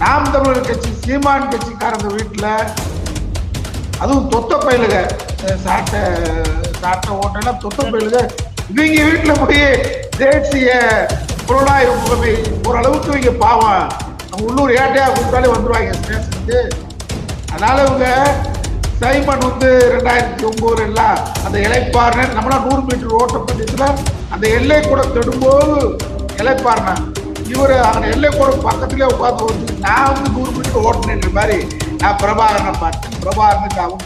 நாம் தமிழர் கட்சி சீமான் கட்சிக்காரங்க வீட்டுல அதுவும் தொத்த பயிலுக சாட்ட ஓட்டெல்லாம் தொத்த பயிலுக இவங்க வீட்டுல போய் தேசிய புலனாய்வு முகமை ஓரளவுக்கு இவங்க பாவம் நம்ம உள்ளூர் ஏட்டையா கூப்பிட்டாலே வந்துருவாங்க ஸ்டேஷனுக்கு. அதனால இவங்க சைமன் 2009 எல்லாம் அந்த இலைப்பாருன்னு நம்மளாம் 100 மீட்டர் ஓட்டப்பட்டதுல அந்த எல்லை கூட தொடும்போது இலைப்பாருனா இவர் அந்த எல்லை கூட பக்கத்திலே உட்காந்து வந்து நான் 100 மீட்டர் ஓட்டினேன்ற மாதிரி நான் பிரபாகரனை பார்த்தேன். பிரபாகரனுக்கு அவங்க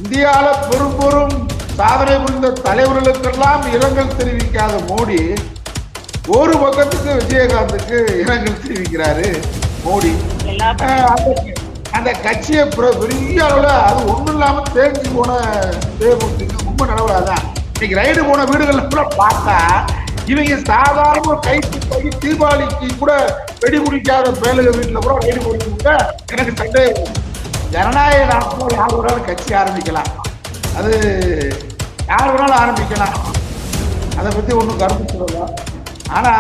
இந்தியாவில் பெரும் சாதனை புரிந்த தலைவர்களுக்கெல்லாம் இரங்கல் தெரிவிக்காத மோடி ஒரு பக்கத்துக்கு விஜயகாந்துக்கு இரங்கல் தெரிவிக்கிறாரு மோடி. அந்த கட்சியை பெரிய அளவுல அது ஒண்ணும் இல்லாம தேர்ச்சி போன ரொம்ப நடவடிக்கைதான். இன்னைக்கு ரைடு போன வீடுகள்ல கூட பார்த்தா இவங்க சாதாரண ஒரு கைக்கு போய் தீபாவளிக்கு கூட வெடி குடிக்காத பேலுக வீட்டுல கூட ரைடு போடுங்க. எனக்கு சந்தேகம், ஜனநாயக நாட்டில் யார் வேணாலும் கட்சி ஆரம்பிக்கலாம், அது யார் வேணாலும் ஆரம்பிக்கலாம், அதை பத்தி ஒன்றும் கருத்து சொல்லலாம். ஆனா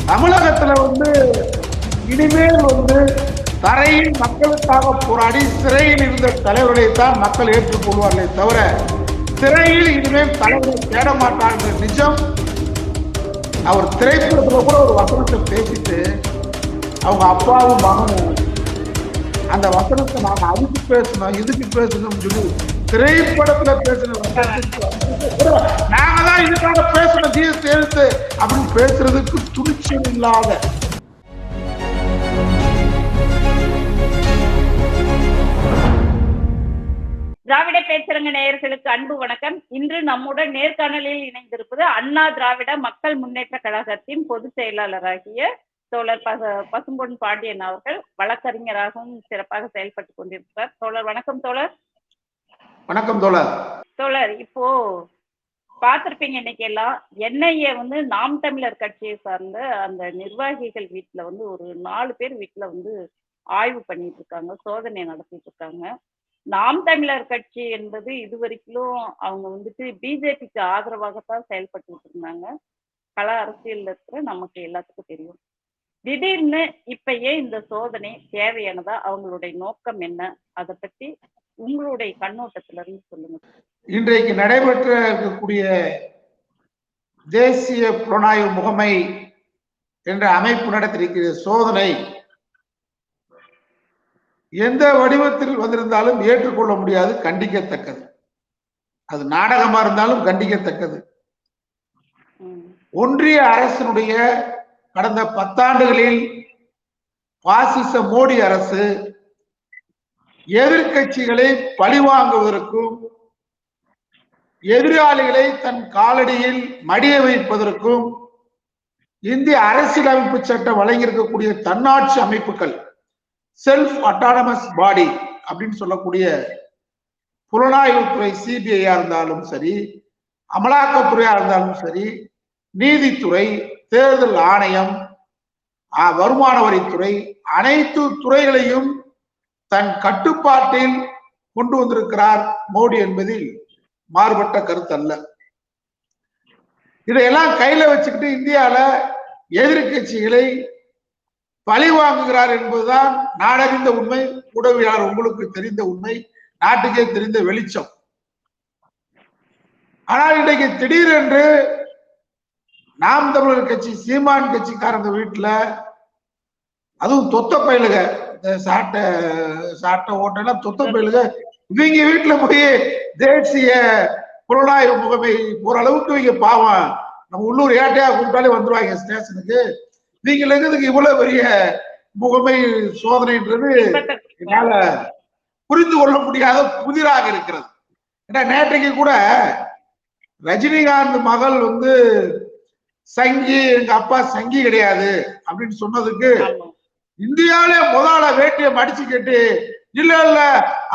தமிழகத்துல இனிமேல் தரையில் மக்களுக்காக போராடி சிறையில் இருந்த தலைவர்களைத்தான் மக்கள் ஏற்றுக்கொள்வார்களே தவிர சிறையில் இனிமேல் தலைவரை தேட மாட்டார்கள். நிஜம். அவர் திரைப்படத்துல கூட ஒரு வசனத்தை பேசிட்டு அவங்க அப்பாவும் மகனும் அந்த வசனத்தை நாங்க அதுக்கு பேசணும் இதுக்கு பேசணும்னு சொல்லி திரைப்படத்துல பேசின நாங்க தான் இதுக்காக பேசணும் சேர்த்து அப்படின்னு பேசுறதுக்கு துணிச்சல் இல்லாத திராவிட பேச்சரங்க நேயர்களுக்கு அன்பு வணக்கம். இன்று நம்முடன் நேர்காணலில் இணைந்திருப்பது அண்ணா திராவிட மக்கள் முன்னேற்ற கழகத்தின் பொதுச் செயலாளராகிய தோழர் பசும்பொன் பாண்டியன் அவர்கள். வழக்கறிஞராகவும் சிறப்பாக செயல்பட்டு கொண்டிருக்கிறார். தோழர் வணக்கம். தோழர் வணக்கம். தோழர் தோழர் இப்போ பார்த்திருப்பீங்க, இன்னைக்கு எல்லாம் என்ஐஏ நாம் தமிழர் கட்சியை சார்ந்த அந்த நிர்வாகிகள் வீட்டுல ஒரு 4 பேர் வீட்டுல ஆய்வு பண்ணிட்டு இருக்காங்க, சோதனை நடத்திட்டு இருக்காங்க. நாம் தமிழர் கட்சி என்பது இதுவரைக்கும் அவங்க பிஜேபிக்கு ஆதரவாகத்தான் செயல்பட்டு இருந்தாங்க. பல அரசியல் இருக்கிற நமக்கு எல்லாத்துக்கும் தெரியும். திடீர்னு இப்ப ஏன் இந்த சோதனை தேவையானதா, அவங்களுடைய நோக்கம் என்ன, அதை பத்தி உங்களுடைய கண்ணோட்டத்துல இருந்து சொல்லுங்க. இன்றைக்கு நடைபெற்ற இருக்கக்கூடிய தேசிய புலனாய்வு முகமை என்ற அமைப்பு நடத்திருக்கிற சோதனை எந்த வடிவத்தில் வந்திருந்தாலும் ஏற்றுக்கொள்ள முடியாது, கண்டிக்கத்தக்கது. அது நாடகமா இருந்தாலும் கண்டிக்கத்தக்கது. ஒன்றிய அரசினுடைய கடந்த 10 ஆண்டுகளில் பாசிச மோடி அரசு எதிர்கட்சிகளை பழிவாங்குவதற்கும் எதிராளிகளை தன் காலடியில் மடிய வைப்பதற்கும் இந்திய அரசியலமைப்பு சட்டம் வழங்கியிருக்கக்கூடிய தன்னாட்சி அமைப்புகள், செல்ஃப் அட்டானமஸ் பாடி அப்படின்னு சொல்லக்கூடிய புலனாய்வுத்துறை சிபிஐயா இருந்தாலும் சரி, அமலாக்கத்துறையா இருந்தாலும் சரி, நீதித்துறை, தேர்தல் ஆணையம், வருமான வரித்துறை, அனைத்து துறைகளையும் தன் கட்டுப்பாட்டில் கொண்டு வந்திருக்கிறார் மோடி என்பதில் மாறுபட்ட கருத்து அல்ல. இதையெல்லாம் கையில வச்சுக்கிட்டு இந்தியால எதிர்கட்சிகளை பழி வாங்குகிறார் என்பதுதான் நாடறிந்த உண்மை, ஊடகவியலாளர் உங்களுக்கு தெரிந்த உண்மை, நாட்டுக்கே தெரிந்த வெளிச்சம். ஆனால் இன்றைக்கு திடீரென்று நாம் தமிழர் கட்சி சீமான் கட்சிக்காரங்க வீட்டுல அதுவும் தொத்த பயிலுக சாட்ட ஓட்டெல்லாம் தொத்த பயிலுக இவங்க வீட்டுல போய் தேசிய புலனாய்வு முகமை ஓரளவுக்கு இவங்க பாவம் நம்ம உள்ளூர் ஏட்டையா கூப்பிட்டாலே வந்துருவாங்க ஸ்டேஷனுக்கு. நீங்கள் எங்களுக்கு இவ்வளவு பெரிய முகமை சோதனைன்றது என்னால புரிந்து கொள்ள முடியாத புதிராக இருக்கிறது. ஏன்னா நேற்றைக்கு கூட ரஜினிகாந்த் மகள் சங்கி, எங்க அப்பா சங்கி கிடையாது அப்படின்னு சொன்னதுக்கு இந்தியாவிலே முதல்ல வேட்டியை மடிச்சு கேட்டு இல்ல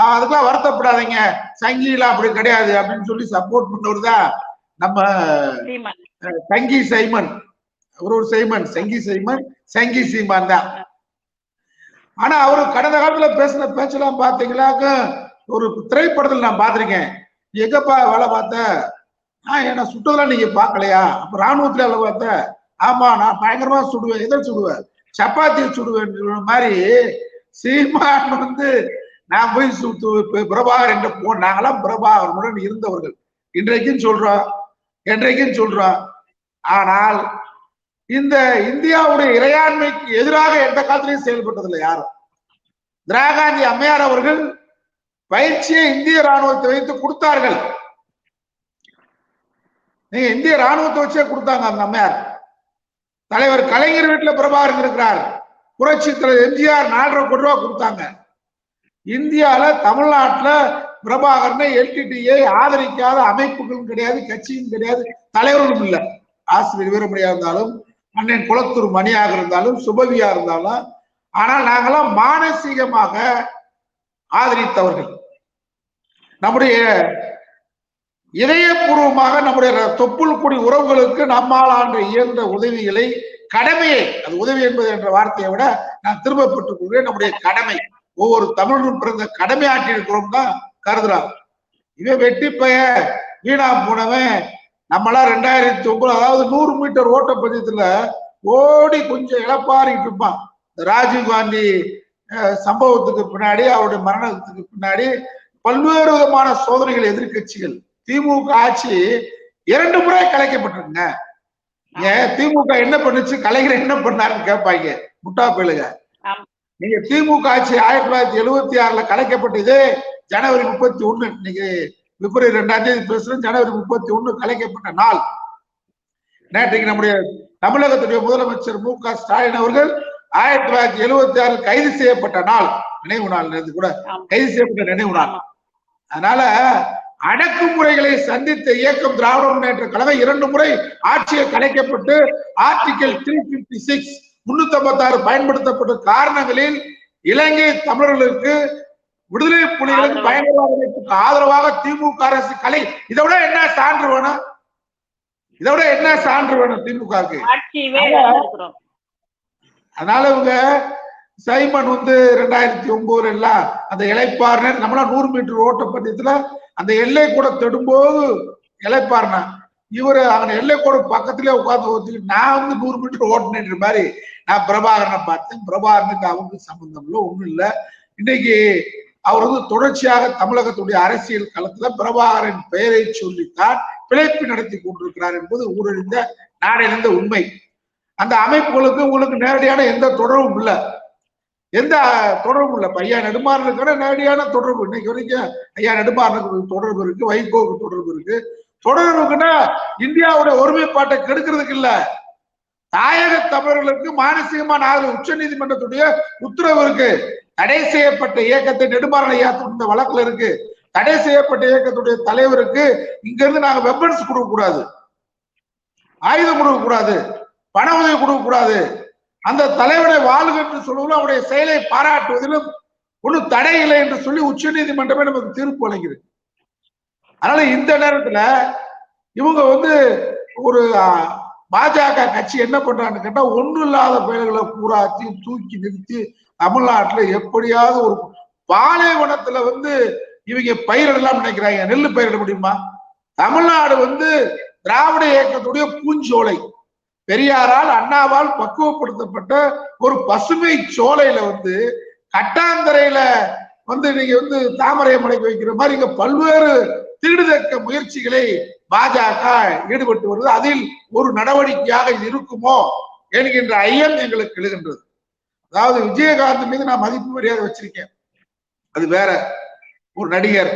அதுக்கெல்லாம் வருத்தப்படாதீங்க, சங்கிலாம் அப்படி கிடையாது அப்படின்னு சொல்லி சப்போர்ட் பண்ணவர் தான் நம்ம சங்கி சைமன். ஒரு சைமன், சங்கி சைமன், சங்கி சீமான் தான். ஆனா அவரு கடந்த காலத்துல பேசின பேச்செல்லாம் பாத்தீங்கன்னாக்க ஒரு திரைப்படத்துல நான் பாத்திருக்கேன். எங்கப்பா வேலை பார்த்த? என்ன சுட்டதெல்லாம் நீங்க பாக்கலையா? அப்ப ராணுவத்துல வேலை பார்த்த? ஆமா, நான் பயங்கரமா சுடுவேன். எதை சுடுவேன்? சப்பாத்தி சுடுவேன் மாதிரி சீமான் வந்து நான் போய் பிரபாகர் என்ற நாங்களாம் பிரபாகரனுடன் இருந்தவர்கள் இன்றைக்கும் சொல்றோம். ஆனால் இந்த இந்தியாவுடைய இறையாண்மைக்கு எதிராக எந்த காலத்திலையும் செயல்பட்டதில்லை யாரும். இந்திரா காந்தி அம்மையார் அவர்கள் பயிற்சியை இந்திய ராணுவத்தை வைத்து கொடுத்தார்கள். நீங்க இந்திய ராணுவத்தை வச்சே கொடுத்தாங்க அந்த அம்மையார். தலைவர் கலைஞர் வீட்டுல பிரபாகரன் இருக்கிறார். புரட்சி தலைவர் எம்ஜிஆர் 4.5 கோடி ரூபாய் கொடுத்தாங்க. இந்தியால தமிழ்நாட்டுல பிரபாகரனை எல்டிடியை ஆதரிக்காத அமைப்புகளும் கிடையாது, கட்சியும் கிடையாது, தலைவர்களும் இல்லை. ஆசிரியர் வீரமணியா இருந்தாலும், அண்ணன் குளத்தூர் மணியாக இருந்தாலும், சுபவியா இருந்தாலும், ஆனால் நாங்களாம் மானசீகமாக ஆதரித்தவர்கள். நம்முடைய இதயபூர்வமாக நம்முடைய தொப்புள் கொடி உறவுகளுக்கு நம்மால் ஆண்டு இயன்ற உதவிகளை, கடமையை, அது உதவி என்பது என்ற வார்த்தையை விட நான் திரும்ப பெற்றுக் கொள்கிறேன், நம்முடைய கடமை, ஒவ்வொரு தமிழரும் பிறந்த கடமை ஆற்றி இருக்கிறோம் தான் கருதுறாங்க. இவன் வெட்டி பைய வீணா போனவன் நம்மளாம் 2009, அதாவது 100 மீட்டர் ஓட்டப்பந்தயத்துல ஓடி கொஞ்சம் இழப்பாரிட்டு இருப்பான். ராஜீவ்காந்தி சம்பவத்துக்கு பின்னாடி, அவருடைய மரணத்துக்கு பின்னாடி பல்வேறு விதமான சோதனைகள் எதிர்கட்சிகள், திமுக ஆட்சி 2 முறை கலைக்கப்பட்டிருக்குங்க. ஏன் திமுக என்ன பண்ணுச்சு, கலைஞர் என்ன பண்ணாருன்னு கேட்பாங்க முட்டா பேளுங்க. நீங்க திமுக ஆட்சி 1976 கலைக்கப்பட்டது ஜனவரி 31, இன்னைக்கு பிப்ரவரி 2ஆம் தேதி பேசுறோம், ஜனவரி 31 கலைக்கப்பட்ட நாள். நேற்றைக்கு நம்முடைய தமிழகத்துடைய முதலமைச்சர் மு.க. ஸ்டாலின் அவர்கள் 1976 கைது செய்யப்பட்ட நாள், நினைவு நாள், கூட கைது செய்யப்பட்ட நினைவு நாள். அதனால அடக்குமுறைகளை சந்தித்த இயக்கம் திராவிட முன்னேற்ற கழகம் 2 முறை ஆட்சியை கலைக்கப்பட்டு ஆர்டிகல் 356 356 பயன்படுத்தப்பட்ட காரணங்களில் இலங்கை தமிழர்களுக்கு, விடுதலை புலிகளுக்கு, பயங்கரவாதத்துக்கு ஆதரவாக திமுக அரசு கலை. இதை விட என்ன சான்று வேணும்? திமுகவுக்கு? அதனால இவங்க சைமன் வந்து 2009 எல்லாம் அந்த இளைப்பாறுனர், நம்மளா 100 மீட்டர் ஓட்டப்பந்தயத்துல அந்த எல்லை கூட தொடும்போது இளைப்பாறுனா, இவரு அவங்க எல்லை கூட பக்கத்திலே உட்கார்ந்து நான் வந்து 100 மீட்டர் ஓட்டின மாதிரி நான் பிரபாகரனை பார்த்தேன். பிரபாகரனுக்கு அவங்களுக்கு சம்பந்தம் இல்லை, ஒண்ணும் இல்லை. இன்னைக்கு அவர் வந்து தொடர்ச்சியாக தமிழகத்துடைய அரசியல் களத்துல பிரபாகரன் பெயரை சொல்லித்தான் பிழைப்பு நடத்தி கொண்டிருக்கிறார் என்பது ஊரறிந்த நாடறிந்த உண்மை. அந்த அமைப்புகளுக்கு உங்களுக்கு நேரடியான எந்த தொடர்பும் இல்லை, ஐயா நெடுமாறனுக்கான நேரடியான தொடர்பு இன்னைக்கு வரைக்கும் ஐயா நெடுமாறனுக்கு தொடர்பு இருக்கு, வைகோவுக்கு தொடர்பு இருக்கு. தொடர்புக்குன்னா இந்தியாவுடைய ஒருமைப்பாட்டை கெடுக்கிறதுக்கு இல்ல, தாயக தமிழர்களுக்கு மானசீகமான உச்ச நீதிமன்றத்துடைய உத்தரவு இருக்கு. தடை செய்யப்பட்ட இயக்கத்தை நெடுமாறன் ஐயா இந்த வழக்குல இருக்கு. தடை செய்யப்பட்ட இயக்கத்துடைய தலைவருக்கு இங்க இருந்து நாங்க வெப்பன்ஸ் கொடுக்க கூடாது, ஆயுதம் கொடுக்க கூடாது, பண உதவி கொடுக்க கூடாது. அந்த தலைவரை வாழ்க என்று சொல்லுவதும் அவருடைய செயலை பாராட்டுவதிலும் ஒன்றும் தடை இல்லை என்று சொல்லி உச்ச நீதிமன்றமே நமக்கு தீர்ப்பு வழங்கியிருக்கு. அதனால இந்த நேரத்துல இவங்க வந்து ஒரு பாஜக கட்சி என்ன பண்றான்னு கேட்டா, ஒன்றும் இல்லாத பெயர்களை பூராத்தையும் தூக்கி நிறுத்தி தமிழ்நாட்டுல எப்படியாவது ஒரு பாலைவனத்துல வந்து இவங்க பயிரிடலாம் நினைக்கிறாங்க. நெல்லு பயிரிட முடியுமா? தமிழ்நாடு வந்து திராவிட இயக்கத்துடைய பூஞ்சோலை, பெரியாரால் அண்ணாவால் பக்குவப்படுத்தப்பட்ட ஒரு பசுமை சோலையில வந்து கட்டாந்தரையில வந்து நீங்க வந்து தாமரை மலைக்கு வைக்கிற மாதிரி இங்க பல்வேறு தீடுதக்க முயற்சிகளை பாஜக ஈடுபட்டு வருது. அதில் ஒரு நடவடிக்கையாக இது இருக்குமோ என்கின்ற ஐயம் எங்களுக்கு எழுகின்றது. அதாவது விஜயகாந்த் மீது நான் மதிப்பு மரியாதை வச்சிருக்கேன், அது வேற. ஒரு நடிகர்,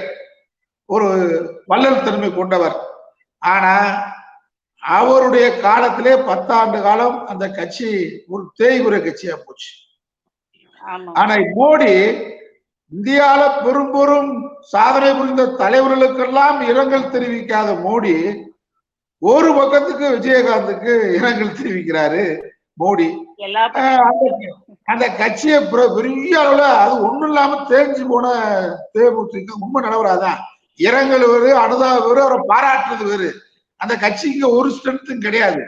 ஒரு வள்ளல் தன்மை கொண்டவர். ஆனா அவருடைய காலத்திலே 10 ஆண்டு காலம் அந்த கட்சி ஒரு தேய்குறை கட்சியா போச்சு. ஆனா மோடி இந்தியால பெரும் பெரும் சாதனை புரிந்த தலைவர்களுக்கெல்லாம் இரங்கல் தெரிவிக்காத மோடி ஒரு பக்கத்துக்கு விஜயகாந்துக்கு இரங்கல் தெரிவிக்கிறாரு மோடி. அந்த கட்சியை பெரிய அளவுல அது ஒண்ணும் இல்லாம தேஞ்சு போன தேமுதிக உண்மை நிலவராதான். இரங்கல் வேறு, அனுதாபம் வேறு, அவரை பாராட்டுறது வேறு. அந்த கட்சிக்கு ஒரு ஸ்ட்ரென்த்தும் கிடையாது.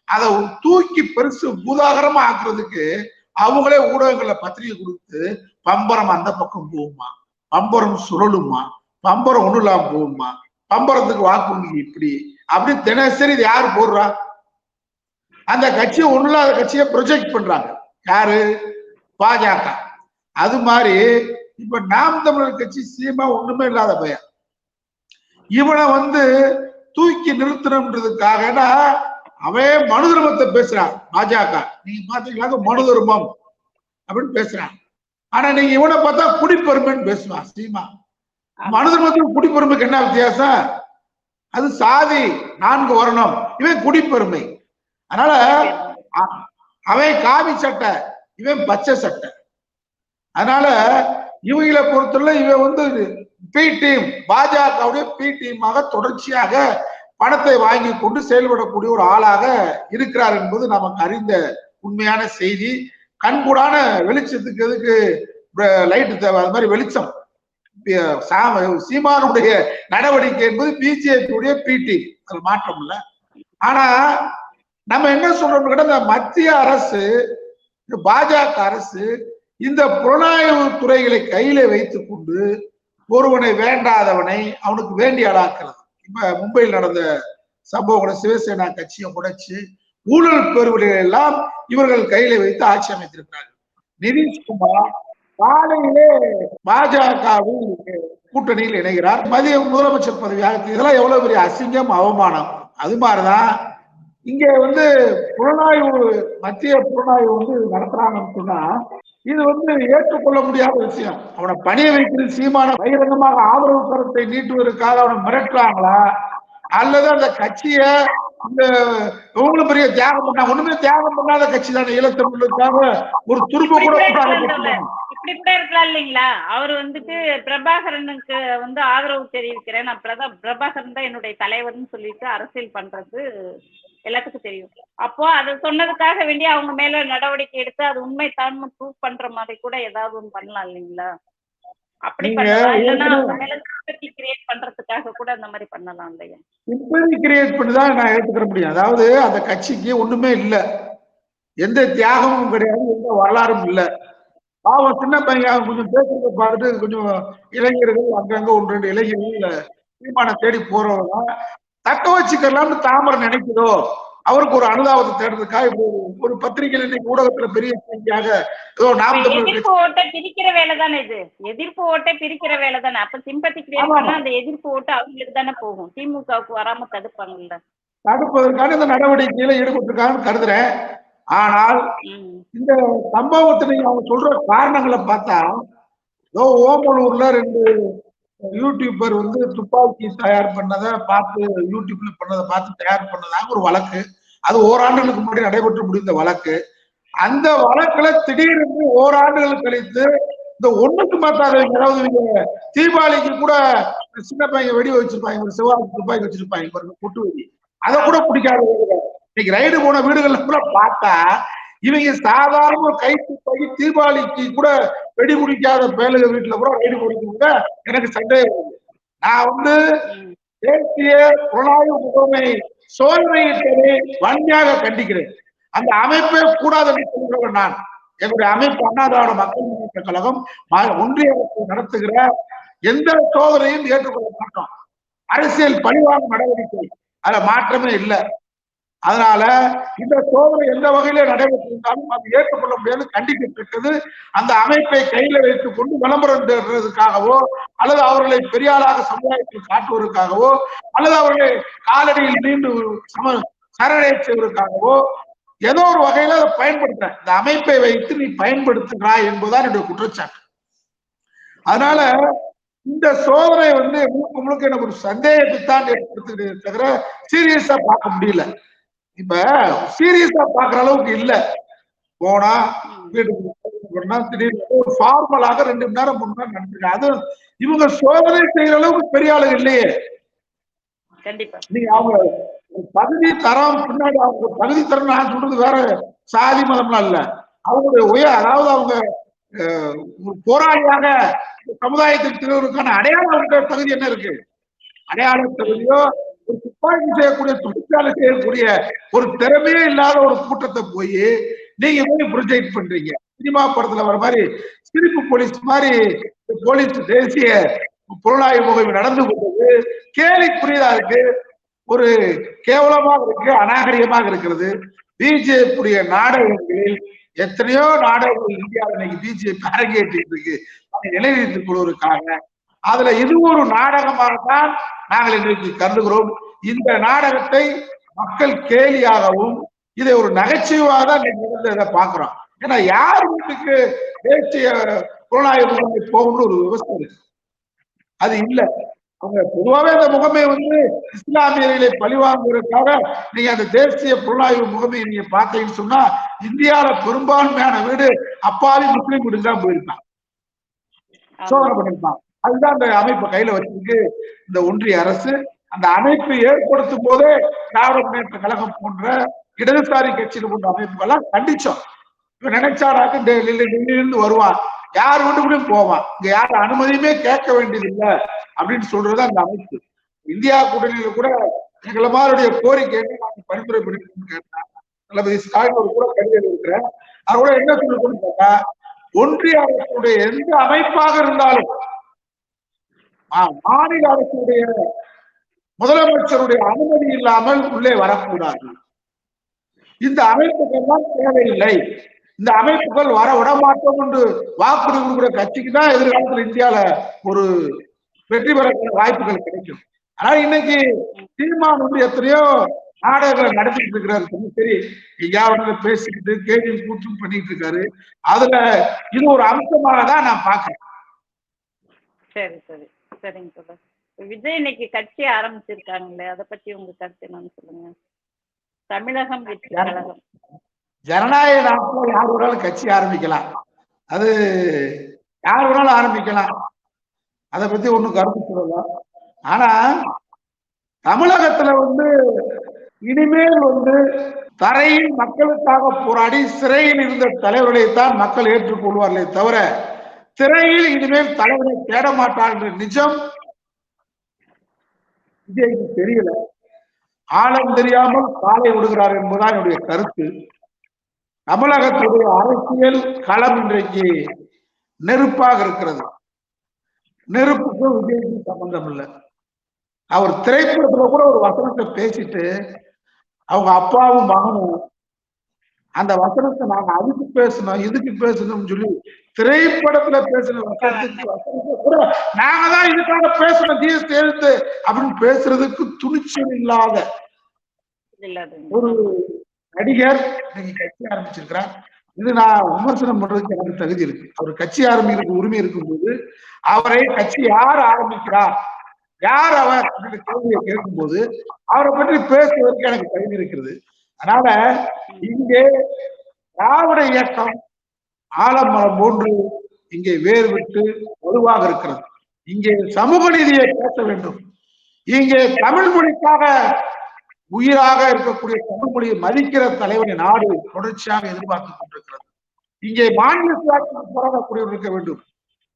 அதை தூக்கி பெருசு பூதாகரமா ஆக்குறதுக்கு அவங்களே ஊடகங்கள்ல பத்திரிகை கொடுத்து பம்பரம் அந்த பக்கம் போகுமா, பம்பரம் சுழலுமா, பம்பரம் ஒண்ணும் இல்லாம போகுமா, பம்பரத்துக்கு வாக்கு இப்படி அப்படி தினசரி இது யாரு போடுறா? அந்த கட்சியை ஒண்ணு இல்லாத கட்சியை ப்ரொஜெக்ட் பண்றாங்க. யாரு? பாஜக. அது மாதிரி இப்ப நாம் தமிழர் கட்சி சீமா ஒண்ணுமே இல்லாத பையன். இவனை வந்து தூக்கி நிறுத்தணும்ன்றதுக்காக அவன் மனு தர்மத்தை பேசுறான். பாஜக நீங்க பாத்தீங்களா, மனு தர்மம் அப்படின்னு பேசுறான். ஆனா நீங்க இவனை பார்த்தா குடிப்பெருமைன்னு பேசுவான் சீமா. மனு தர்மத்துக்கு குடிப்பெருமைக்கு என்ன வித்தியாசம்? அது சாதி 4 வரணும், இவன் குடிப்பெருமை. அதனால அவன் காவி சட்டை, இவன் பச்சை சட்டை. அதனால இவங்களை பொறுத்தவரை இவன் வந்து பி டீம், பாஜகவுடைய பி டீமாக தொடர்ச்சியாக பணத்தை வாங்கி கொண்டு செயல்படக்கூடிய ஒரு ஆளாக இருக்கிறார் என்பது நமக்கு அறிந்த உண்மையான செய்தி. கண்கூடான வெளிச்சத்துக்கு எதுக்கு லைட் தேவை? அது மாதிரி வெளிச்சம். சீமானுடைய நடவடிக்கை என்பது பிஜேபியுடைய பி டீம், அது மாற்றம் இல்லை. ஆனா நம்ம என்ன சொல்றோம்னு கேட்டா, இந்த மத்திய அரசு, பாஜக அரசு இந்த புலனாய்வு துறைகளை கையில வைத்துக் கொண்டு ஒருவனை வேண்டாதவனை அவனுக்கு வேண்டிய ஆளாக்கிறது. இப்ப மும்பையில் நடந்த சம்பவம், சிவசேனா கட்சியை உடைச்சு ஊழல் பெறுவதை எல்லாம் இவர்கள் கையில வைத்து ஆட்சி அமைத்திருக்கிறார்கள். நிதிஷ்குமார் காலையிலே பாஜகவில் கூட்டணியில் இணைகிறார், மதிய முதலமைச்சர் பதவியாக. இதெல்லாம் எவ்வளவு பெரிய அசிங்கம், அவமானம். அது மாதிரிதான் இங்க வந்து புலனாய்வு, மத்திய புலனாய்வு வந்து நடத்துறாங்கன்னு சொன்னா இது வந்து ஏற்றுக்கொள்ள முடியாத விஷயம். அவனை பணிய வைக்கிறது சீமான பகிரங்கமாக ஆதரவு கருத்தை நீட்டுவதற்காக அவனை மிரட்டுறாங்களா, அல்லது அந்த கட்சிய இந்த இவங்களும் பெரிய தியாகம் பண்ணா, ஒண்ணுமே தியாகம் பண்ணாத கட்சி தானே ஈழத்தமிழுக்காக ஒரு துருப்பு கூட இப்படி கூட இருக்கலாம் இல்லைங்களா? அவர் வந்துட்டு பிரபாகரனுக்கு வந்து ஆதரவு தெரிவிக்கிறேன், நான் பிரபாகரன் தான் என்னுடைய தலைவர்னு சொல்லிட்டு அரசியல் பண்றது எல்லாத்துக்கும் தெரியும். அப்போ அதை சொன்னதுக்காக வேண்டி அவங்க மேல நடவடிக்கை எடுத்து அது உண்மை தான் ப்ரூவ் பண்ற மாதிரி கூட ஏதாவது ஒண்ணு பண்ணலாம் இல்லைங்களா? அப்படி பண்ணலாம், இல்லைன்னா அவங்க மேல சிம்பத்தி கிரியேட் பண்றதுக்காக கூட அந்த மாதிரி பண்ணலாம் இல்லையா? சிம்பத்தி கிரியேட் பண்ணிதான் நான் ஏத்துக்கிற முடியும். அதாவது அந்த கட்சிக்கு ஒண்ணுமே இல்லை, எந்த தியாகமும் கிடையாது, எந்த வரலாறும் இல்லை. பாவம் சின்ன பையன் கொஞ்சம் பேசுறத பார்த்துட்டு கொஞ்சம் இளைஞர்கள் அங்கங்க 1-2 இளைஞர்கள் தீர்மானம் தேடி போறவங்க தக்க வச்சுக்கலாம்னு தாமரை நினைக்கிறோ, அவருக்கு ஒரு அனுதாபத்தை தேடுறதுக்காக ஒரு பத்திரிகையில் இன்னைக்கு ஊடகத்துல பெரிய செய்தியாக ஏதோ நாம் எதிர்ப்பு ஓட்டை பிரிக்கிற வேலை தானே இது, எதிர்ப்பு ஓட்டை பிரிக்கிற வேலை தானே. அப்ப சிம்பத்தி கிரியேட் பண்ணா அந்த எதிர்ப்பு ஓட்டு அவங்களுக்கு தானே போகும், திமுகவுக்கு வராம தடுப்பாங்கல்ல. தடுப்பதற்கான இந்த நடவடிக்கையில ஈடுபட்டிருக்காங்கன்னு கருதுறேன். ஆனால் இந்த சம்பவத்தை அவங்க சொல்ற காரணங்களை பார்த்தா, ஏதோ ஓமலூர்ல 2 யூடியூபர் வந்து துப்பாக்கி தயார் பண்ணதை பார்த்து, யூடியூப்ல பண்ணதை பார்த்து தயார் பண்ணதாக ஒரு வழக்கு. அது ஓராண்டுகளுக்கு முன்னாடி நடைபெற்று முடிந்த வழக்கு. அந்த வழக்குல திடீரென்று ஓராண்டுகள் கழித்து இந்த ஒண்ணுக்கு மாத்தாதவங்க, அதாவது தீபாவளிக்கு கூட சின்ன பையன் வெடி வச்சிருப்பாங்க, ஒரு சிவாஜி துப்பாக்கி வச்சிருப்பாங்க, குட்டு வெடி, அதை கூட பிடிக்காத இன்னைக்கு ரைடு போன வீடுகள்ல கூட பார்த்தா இவங்க சாதாரண ஒரு கைத்துப்பாக்கி தீபாவளிக்கு கூட வெடி பிடிக்காத பேலுக வீட்டுல கூட ரைடு போடுறதுங்க எனக்கு சந்தேகம். நான் வந்து தேசிய புலனாய்வு முகமை சோதனையிட்டதை வன்மையாக கண்டிக்கிறேன். அந்த அமைப்பே கூடாது சொல்கிறவன் நான். எங்களுடைய அமைப்பு அண்ணா திராவிட மக்கள் முன்னேற்ற கழகம் ஒன்றிய அரசு நடத்துகிற எந்த சோதனையும் ஏற்றுக்கொள்ள மாட்டோம். அரசியல் பழிவாங்கும் நடவடிக்கை, அதுல மாற்றமே இல்லை. அதனால இந்த சோதனை எந்த வகையில நடைபெற்றிருந்தாலும் அது ஏற்றுக்கொள்ள முடியாது, கண்டிக்கப்பட்டது. அந்த அமைப்பை கையில வைத்துக் கொண்டு விளம்பரம் தேடுறதுக்காகவோ, அல்லது அவர்களை பெரியாளாக சமுதாயத்தில் காட்டுவதற்காகவோ, அல்லது அவர்களை காலடியில் நீண்டு சரணடை செய்வதற்காகவோ ஏதோ ஒரு வகையில அதை பயன்படுத்த, இந்த அமைப்பை வைத்து நீ பயன்படுத்துகிறாய் என்பதுதான் என்னுடைய குற்றச்சாட்டு. அதனால இந்த சோதனை வந்து முழுக்க முழுக்க எனக்கு ஒரு சந்தேகத்தை தான் ஏற்படுத்துகிறதே தவிர சீரியஸா பார்க்க முடியல. இப்ப சீரியஸா பாக்குற அளவுக்கு இல்ல. போனா வீட்டுக்கு திடீர்னு ஒரு ஃபார்மலாக 2 மணி நேரம் 3 மணி நேரம் நடந்துருக்கு. அது இவங்க சோதனை செய்யற அளவுக்கு பெரிய ஆளுங்க இல்லையே. நீங்க அவங்க பகுதி தரம் பின்னாடி, அவங்க பகுதி தரம் நான் சொல்றது வேற சாதி மதம்லாம் இல்ல, அவங்களுடைய அதாவது அவங்க போராளியாக சமுதாயத்தில் திருவருக்கான அடையாளம் தகுதி என்ன இருக்கு? அடையாள தகுதியோ ஒரு துப்பாக்கி செய்யக்கூடிய, துப்பாக்கி செய்யக்கூடிய ஒரு திறமையே இல்லாத ஒரு கூட்டத்தை போய் நீங்க போய் ப்ரொஜெக்ட் பண்றீங்க. சினிமா படத்துல வர மாதிரி சிரிப்பு போலீஸ் மாதிரி போலீஸ் தேசிய புலனாய்வு முகமை நடந்து கொண்டது கேலிக்குரியதா இருக்கு, ஒரு கேவலமாக இருக்கு, அநாகரிகமாக இருக்கிறது. பிஜேபியுடைய நாடகங்களில் எத்தனையோ நாடகங்கள் இந்தியாவில் இன்னைக்கு பிஜேபி அரங்கேற்றிட்டு இருக்கு நிலைநிறுத்திக் கொள்வதற்காக. அதுல இது ஒரு நாடகமாகத்தான் நாங்கள் இன்றைக்கு கருதுகிறோம். இந்த நாடகத்தை மக்கள் கேலியாகவும் இதை ஒரு நகைச்சுவையாக தான் இதை பார்க்கிறோம். ஏன்னா யார் வீட்டுக்கு தேசிய புலனாய்வு முகமை போகணும்னு ஒரு விவசாயம் இருக்கு, அது இல்ல. அவங்க பொதுவாகவே அந்த முகமை இஸ்லாமியர்களை பழிவாங்குவதற்காக நீங்க அந்த தேசிய புலனாய்வு முகமை நீங்க பார்த்தீங்கன்னு சொன்னா இந்தியாவில பெரும்பான்மையான வீடு அப்பாவி முஸ்லீம் வீடுக்கு தான் போயிருப்பாங்க, சோதனை பண்ணிருப்பாங்க. அதுதான் அந்த அமைப்பை கையில வச்சிருக்கு இந்த ஒன்றிய அரசு. அந்த அமைப்பு ஏற்படுத்தும் போதே திராவிட முன்னேற்ற கழகம் போன்ற இடதுசாரி கட்சியில் போன்ற அமைப்புகள்லாம் கண்டிச்சோம். இப்ப நினைச்சாராக்கு டெல்லியிலிருந்து வருவான், யார் வீட்டுக்குள்ளயும் போவான், இங்க யாரும் அனுமதியுமே கேட்க வேண்டியது இல்லை அப்படின்னு சொல்றது அந்த அமைப்பு. இந்தியா கூட்டணியில கூட எங்களை மாதிரிடைய கோரிக்கை நாங்க பரிந்துரை பண்ணிருக்கோம்னு கேட்டாங்க. தளபதி ஸ்டாலின் கூட கடிதம் இருக்கிறேன். அது கூட என்ன சொல்லணும்னு கேட்டா, ஒன்றிய அரசுடைய எந்த அமைப்பாக இருந்தாலும் மாநில அரசுடைய முதலமைச்சருடைய அனுமதி இல்லாமல் உள்ளே வரக்கூடாது. இந்த அமைப்புகள்லாம் தேவையில்லை, இந்த அமைப்புகள் வர விடமாட்டோம் என்று வாக்குறுதி கொடுக்கிற கட்சிக்கு தான் எதிர்காலத்தில் இந்தியாவில ஒரு வெற்றி பெற வாய்ப்புகள் கிடைக்கும். ஆனா இன்னைக்கு தீர்மானம் எத்தனையோ நாடகங்களை நடத்திட்டு இருக்கிறாரு. சரி, எங்கேயாவது பேசிக்கிட்டு கேள்வி கூட்டம் பண்ணிட்டு இருக்காரு. அதுல இது ஒரு அம்சமாக தான் நான் பாக்குறேன். சரி சரி சரிங்க சார். விஜய் இன்னைக்கு கட்சி ஆரம்பிச்சிருக்காங்களே, அதை பத்தி உங்க கருத்து என்னன்னு சொல்லுங்க. தமிழகம் வெற்றி கழகம். ஜனநாயக நாட்டில் யார் வேணாலும் கட்சி ஆரம்பிக்கலாம், அது யார் வேணாலும் ஆரம்பிக்கலாம், அதை பத்தி ஒண்ணும் கருத்து சொல்லலாம். ஆனா தமிழகத்துல இனிமேல் தரையில் மக்களுக்காக போராடி சிறையில் இருந்த தலைவர்களைத்தான் மக்கள் ஏற்றுக்கொள்வார்களே தவிர திரையில் இனிமேல் தலைவரை தேட மாட்டார் என்ற நிஜம் விஜய்க்கு தெரியல. ஆழம் தெரியாமல் காலை விடுகிறார் என்பதுதான் என்னுடைய கருத்து. தமிழகத்துடைய அரசியல் களம் இன்றைக்கு நெருப்பாக இருக்கிறது. நெருப்புக்கும் விஜய்க்கு சம்பந்தம் இல்லை. அவர் திரைப்படத்துல கூட ஒரு வசனத்தை பேசிட்டு அவங்க அப்பாவும் மகனும் அந்த வசனத்தை நாங்க அதுக்கு பேசணும் இதுக்கு பேசணும்னு சொல்லி திரைப்படத்துல பேசின வசனத்தை கூட நாங்க தான் இதுக்காக பேசணும் ஜிஎஸ்டி எழுத்து அப்படின்னு பேசுறதுக்கு துணிச்சல் இல்லாத ஒரு நடிகர் இன்னைக்கு கட்சி ஆரம்பிச்சிருக்கிறார். இது நான் விமர்சனம் பண்றதுக்கு எனக்கு தகுதி இருக்கு. அவர் கட்சி ஆரம்பிக்கிறதுக்கு உரிமை இருக்கும்போது அவரை கட்சி யார் ஆரம்பிக்கிறார், யார் அவர் அப்படின்ற கேள்வியை கேட்கும்போது அவரை பற்றி பேசுவதற்கு எனக்கு தகுதி இருக்கிறது. அதனால இங்கே திராவிட இயக்கம் ஆலமரம் போன்று இங்கே வேறு விட்டு வலுவாக இருக்கிறது. இங்கே சமூக நீதியை பேச வேண்டும். இங்கே தமிழ் மொழிக்காக உயிராக இருக்கக்கூடிய தமிழ் மொழியை மதிக்கிற தலைவரை நாடு தொடர்ச்சியாக எதிர்பார்த்துக் கொண்டிருக்கிறது. இங்கே மாநில சுயாட்சிக்கு போராடக்கூடியவர் இருக்க வேண்டும்.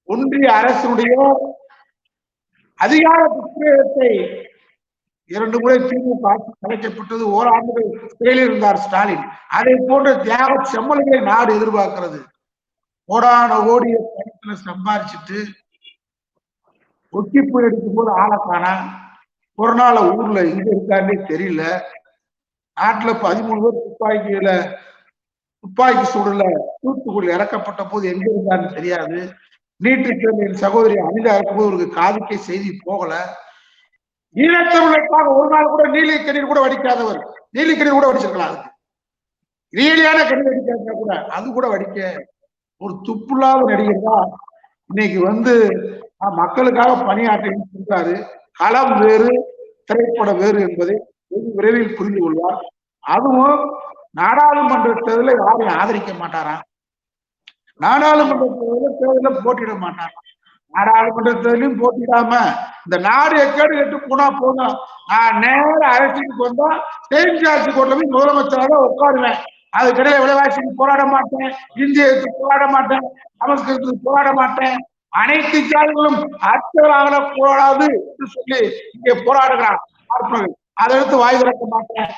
ஒன்றிய அரசுடைய அதிகார துஷ்பிரயோகத்தை 2 முறை திமுக ஆட்சி கலைக்கப்பட்டது. ஓராண்டு சிறையில் இருந்தார் ஸ்டாலின். அதை போன்ற தியாக செம்மல்களை நாடு எதிர்பார்க்கிறது. கோடான கோடிய பணத்துல சம்பாதிச்சுட்டு ஒட்டி போய் எடுக்கும் போது ஆளக்கானா ஒரு நாள் ஊர்ல இங்க இருக்காருன்னே தெரியல. நாட்டுல 13 பேர் துப்பாக்கி சூடுல தூத்துக்குடி இறக்கப்பட்ட போது எங்க இருந்தாருன்னு தெரியாது. நீட்டு தேர்தலின் சகோதரி அனிதா இருக்கும்போது ஒரு காதுக்கே செய்தி போகல. ஈழத்தமிழருக்காக ஒரு நாள் கூட நீலி கண்ணீர் கூட வடிக்காதவர், நீலி கண்ணீர் கூட வடிச்சிருக்கலாம். அதுக்கு ரீதியான கண்ணீர் வடிக்காத கூட அது கூட வடிக்க ஒரு துப்புலாத நடிகர் தான் இன்னைக்கு மக்களுக்காக பணியாற்ற சொல்றாரு. களம் வேறு திரைப்படம் வேறு என்பதை விரைவில் புரிந்து கொள்வார். அதுவும் நாடாளுமன்ற தேர்தலில் யாரையும் ஆதரிக்க மாட்டாராம், நாடாளுமன்ற தேர்தலில் போட்டியிட மாட்டாராம். நாடாளுமன்ற தேர்தலையும் போட்டிடாம இந்த நாடு எக்கேடு கெட்டு போனா போதும், நான் நேர அரசியலுக்கு வந்தா தேர்ச்சி கோட்ல போய் முதலமைச்சராக உட்காருவேன். அதுக்கிடையில விலைவாசிக்கு போராட மாட்டேன், இந்தியத்துக்கு போராட மாட்டேன், சமஸ்கிருதத்துக்கு போராட மாட்டேன், அனைத்து ஜாதிகளும் ஆட்சியாளர்கள போராடாது என்று சொல்லி இங்கே போராடுகிறான். அதை எடுத்து வாய் திறக்க மாட்டேன்,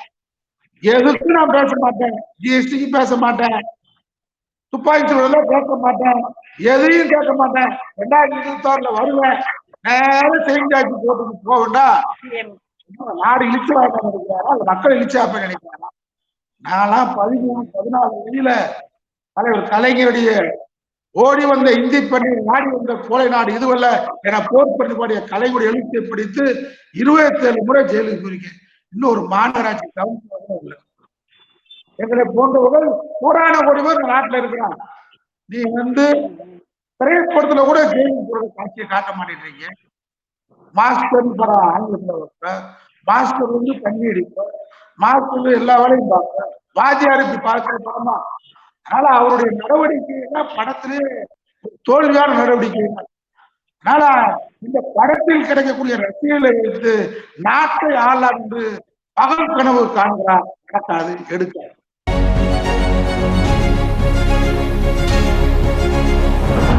எதுக்கு நான் பேச மாட்டேன், ஜிஎஸ்டிக்கு பேச மாட்டேன், துப்பாக்கி சூழல பேச மாட்டேன், எதையும் கேட்க மாட்டேன். 2026 வருவேன், நேரம் தேங்காய்ச்சி போட்டுக்கு போகண்டா. நாடு இழிச்சு வாய்ப்பு நினைக்கிறாரா, மக்கள் இழிச்சா நினைக்கிறாரா? நான்லாம் 13-14 வெளியில தலைவர் கலைஞருடைய ஓடி வந்த இந்தி பண்ணி நாடி வந்த கோலை நாடு இதுவல்ல என போர் பண்ணி பாடிய கலைஞருடைய எழுத்தை பிடித்து 27 முறை ஜெயிலுக்கு போயிருக்கேன். இன்னொரு மாநகராட்சி கவுன்சிலர் எங்களை போன்றவர்கள் கோடான கோடி பேர் இந்த நாட்டில் இருக்கிறாங்க. நீ திரைப்படத்துல கூட ஜெயிலுக்கு போறது காட்சியை காட்ட மாட்டேன்றீங்க. மாஸ்டர் படம் ஆங்கிலத்தில் வைப்ப, மாஸ்டர் தண்ணி அடிப்ப, மாஸ்டர் எல்லா வேலையும் பார்ப்ப, வாத்தியாருக்கு பார்க்கிற படமா. அதனால அவருடைய நடவடிக்கைகள்லாம் படத்திலே தோல்வியான நடவடிக்கை. அதனால இந்த படத்தில் கிடைக்கக்கூடிய ரசிகர்களை வைத்து நாட்டை ஆளலாம் என்று பகல் கனவு காண்கிறார். நடக்காது, எடுக்க